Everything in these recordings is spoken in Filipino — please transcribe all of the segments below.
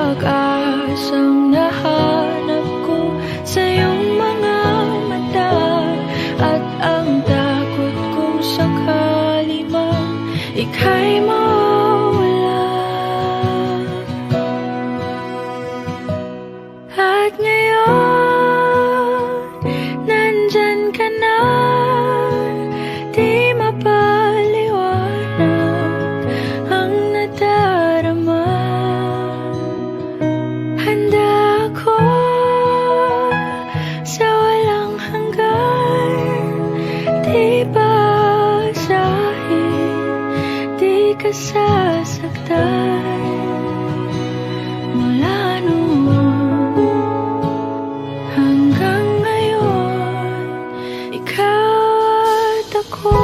pag-asang nahanap ko sa iyong mga mata, at ang takot kong sakali mang ika'y mawala. At ngayon, nandyan ka na, di mapaliwanag ang nadarama. Handa ako sa walang hanggan, di basahin, di ka sasaktan. Mula noon hanggang ngayon, ikaw at ako.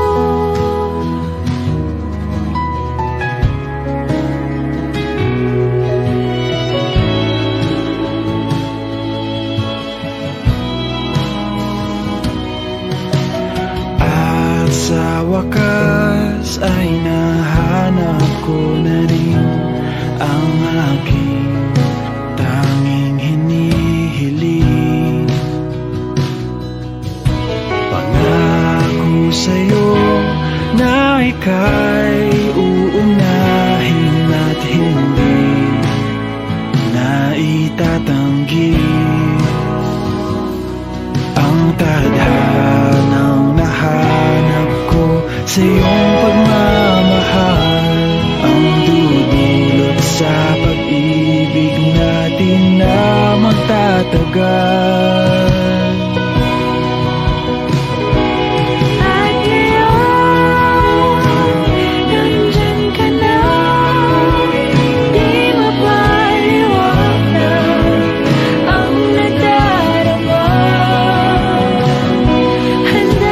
At sa wakas ay nahanap ko na rin ang aking tanging hinihiling. Pangako sa'yo na ika'y uunahin at hindi na itatanggi ang tadhanang nahanap ko sa iyong pagmamahal, ang dudulot sa